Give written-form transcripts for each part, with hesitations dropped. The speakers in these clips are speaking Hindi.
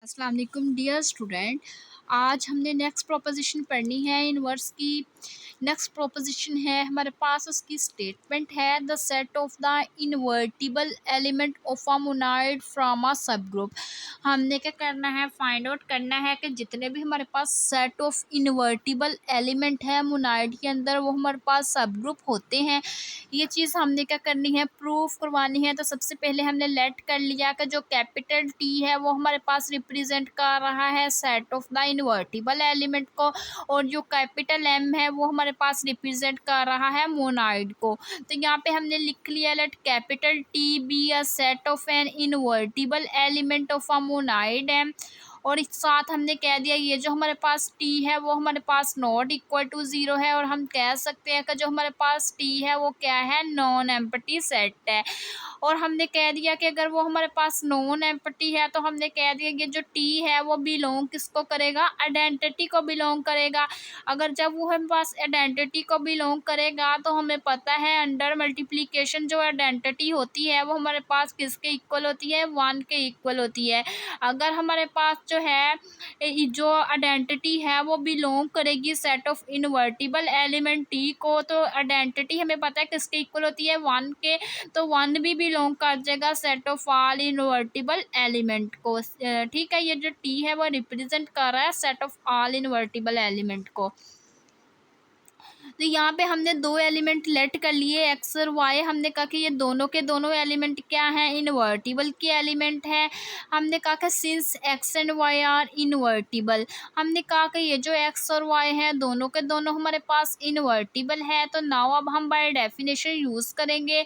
अस्सलाम वालेकुम डियर स्टूडेंट। आज हमने नेक्स्ट प्रोपोजिशन पढ़नी है इनवर्स की। नेक्स्ट प्रोपोजिशन है हमारे पास, उसकी स्टेटमेंट है the set of the invertible element of a monoid from a sub group. हमने क्या करना है, फाइंड आउट करना है कि जितने भी हमारे पास सेट ऑफ इनवर्टिबल एलिमेंट है मोनाइड के अंदर, वो हमारे पास सब ग्रुप होते हैं। ये चीज़ हमने क्या करनी है, प्रूफ करवानी है। तो सबसे पहले हमने लेट कर लिया कि जो कैपिटल टी है वो हमारे पास रिप्रेजेंट कर रहा है set of the invertible element को, और जो कैपिटल एम है वो हमारे पास रिप्रेजेंट कर रहा है मोनाइड को। तो यहाँ पे हमने लिख लिया, let capital T be a set of an invertible element of a monoid M. और इस साथ हमने कह दिया ये जो हमारे पास टी है वो हमारे पास नॉट इक्वल टू ज़ीरो है, और हम कह सकते हैं कि जो हमारे पास टी है वो क्या है, नॉन एम्प्टी सेट है। और हमने कह दिया कि अगर वो हमारे पास नॉन एम्प्टी है तो हमने कह दिया कि जो टी है वो बिलोंग किसको करेगा, आइडेंटिटी को बिलोंग करेगा। अगर जब वो हमारे पास आइडेंटिटी को बिलोंग करेगा तो हमें पता है अंडर मल्टीप्लिकेशन जो आइडेंटिटी होती है वो हमारे पास किसके इक्वल होती है, 1 के इक्वल होती है। अगर हमारे पास जो है जो आइडेंटिटी है वो बिलोंग करेगी set of invertible element T को, तो आइडेंटिटी हमें पता है किसके इक्वल होती है, 1 के। तो 1 भी बिलोंग कर जाएगा set of all invertible element को। ठीक है, ये जो टी है वो रिप्रेजेंट कर रहा है set of all invertible element को। तो यहाँ पे हमने दो एलिमेंट लेट कर लिए, एक्स और वाई। हमने कहा कि ये दोनों के दोनों एलिमेंट क्या हैं, इनवर्टिबल के एलिमेंट है। हमने कहा कि since X and Y are invertible, हमने कहा कि ये जो एक्स और वाई हैं दोनों के दोनों हमारे पास इनवर्टिबल है। तो नाउ अब हम बाय डेफिनेशन यूज़ करेंगे।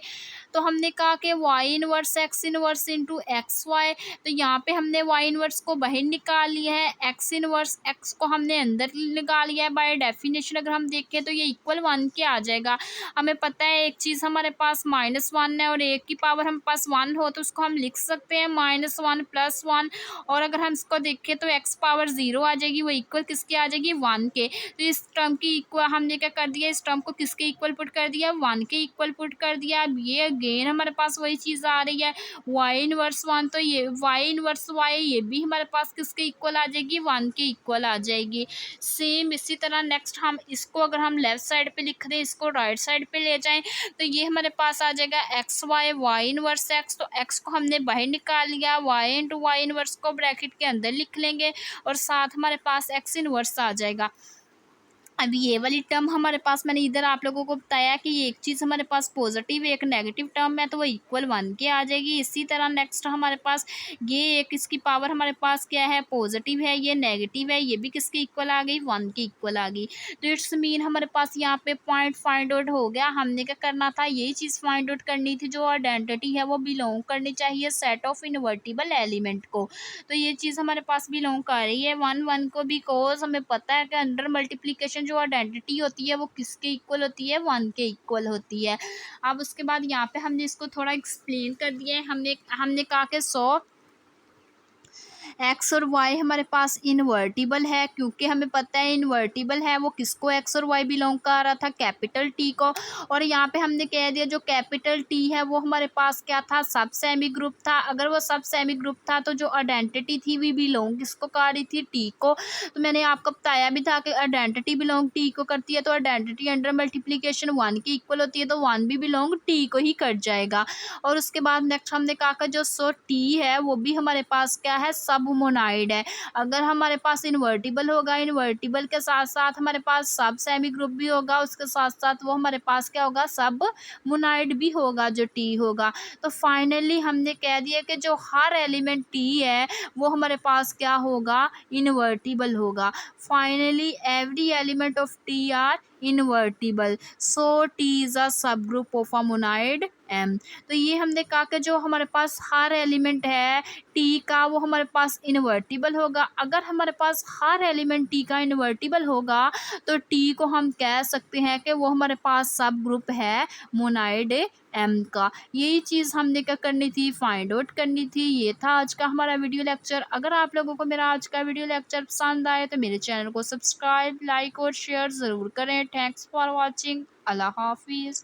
तो हमने कहा कि Y inverse X inverse into X Y. तो यहाँ पे हमने वाई इनवर्स को बाहर निकाल लिया है, एक्स इनवर्स एक्स को हमने अंदर निकाल लिया है। बाय डेफिनेशन अगर हम देखें तो ये इक्वल 1 के आ जाएगा। हमें पता है एक चीज़ हमारे पास -1 है और एक की पावर हमारे पास 1 हो तो उसको हम लिख सकते हैं -1 + 1। और अगर हम इसको देखें तो एक्स पावर 0 आ जाएगी, वो इक्वल किसके आ जाएगी, 1 के। तो इस टर्म की इक्वल हमने क्या कर दिया, इस टर्म को किसके इक्वल पुट कर दिया, 1 के इक्वल पुट कर दिया। अब ये अगेन हमारे पास वही चीज़ आ रही है, वाई इनवर्स 1, तो ये वाई इनवर्स वाई ये भी हमारे पास किसके इक्वल आ जाएगी, 1 के इक्वल आ जाएगी। सेम इसी तरह नेक्स्ट हम इसको अगर हम लेफ्ट साइड पे लिख दें, इसको राइट साइड पे ले जाएं, तो ये हमारे पास आ जाएगा X Y, Y inverse X. तो एक्स को हमने बाहर निकाल लिया, वाई इंटू वाई इनवर्स को ब्रैकेट के अंदर लिख लेंगे, और साथ हमारे पास एक्स इनवर्स आ जाएगा। अब ये वाली टर्म हमारे पास, मैंने इधर आप लोगों को बताया कि ये एक चीज़ हमारे पास पॉजिटिव एक नेगेटिव टर्म है, तो वो इक्वल 1 के आ जाएगी। इसी तरह नेक्स्ट हमारे पास ये एक इसकी पावर हमारे पास क्या है, पॉजिटिव है, ये नेगेटिव है, ये भी किसके इक्वल आ गई, 1 के इक्वल आ गई। तो इट्स मीन हमारे पास यहाँ पे पॉइंट फाइंड आउट हो गया। हमने क्या करना था, यही चीज़ फाइंड आउट करनी थी, जो आइडेंटिटी है वो बिलोंग करनी चाहिए सेट ऑफ इनवर्टिबल एलिमेंट को। तो ये चीज़ हमारे पास बिलोंग कर रही है 1 को, बिकॉज हमें पता है कि अंडर मल्टीप्लिकेशन जो आइडेंटिटी होती है वो किसके इक्वल होती है, 1 के इक्वल होती है। अब उसके बाद यहाँ पे हमने इसको थोड़ा एक्सप्लेन कर दिया है। हमने हमने कहा कि 100 एक्स और वाई हमारे पास इनवर्टिबल है, क्योंकि हमें पता है इनवर्टिबल है वो किसको, एक्स और वाई बिलोंग कर रहा था, कैपिटल टी को। और यहाँ पे हमने कह दिया जो कैपिटल टी है वो हमारे पास क्या था, सब सेमी ग्रुप था। अगर वो सब सेमी ग्रुप था तो जो आइडेंटिटी थी वो बिलोंग किसको कर रही थी, टी को। तो मैंने आपको बताया भी था कि आइडेंटिटी बिलोंग टी को करती है, तो आइडेंटिटी अंडर मल्टीप्लीकेशन 1 की इक्वल होती है, तो 1 भी बिलोंग टी को ही कर जाएगा। और उसके बाद नेक्स्ट हमने कहा कि जो टी है वो भी हमारे पास क्या है, सब मोनाइड है। अगर हमारे पास इन्वर्टिबल होगा, इन्वर्टिबल के साथ साथ हमारे पास सब सेमी ग्रुप भी होगा, उसके साथ साथ वो हमारे पास क्या होगा, सब मोनाइड भी होगा जो टी होगा। तो फाइनली हमने कह दिया कि जो हर एलिमेंट टी है वो हमारे पास क्या होगा, इन्वर्टिबल होगा। Finally every element of T are invertible, so T is a sub group of a monoid M. तो ये हमने कहा कि जो हमारे पास हर एलिमेंट है टी का वो हमारे पास इनवर्टिबल होगा। अगर हमारे पास हर एलिमेंट टी का इनवर्टिबल होगा तो टी को हम कह सकते हैं कि वो हमारे पास सब ग्रुप है मोनाइड एम का। यही चीज़ हमने क्या करनी थी, फाइंड आउट करनी थी। ये था आज का हमारा वीडियो लेक्चर। अगर आप लोगों को मेरा आज का वीडियो लेक्चर पसंद आए तो मेरे चैनल को सब्सक्राइब, लाइक और शेयर ज़रूर करें। Thanks for watching. अल्लाह हाफिज़।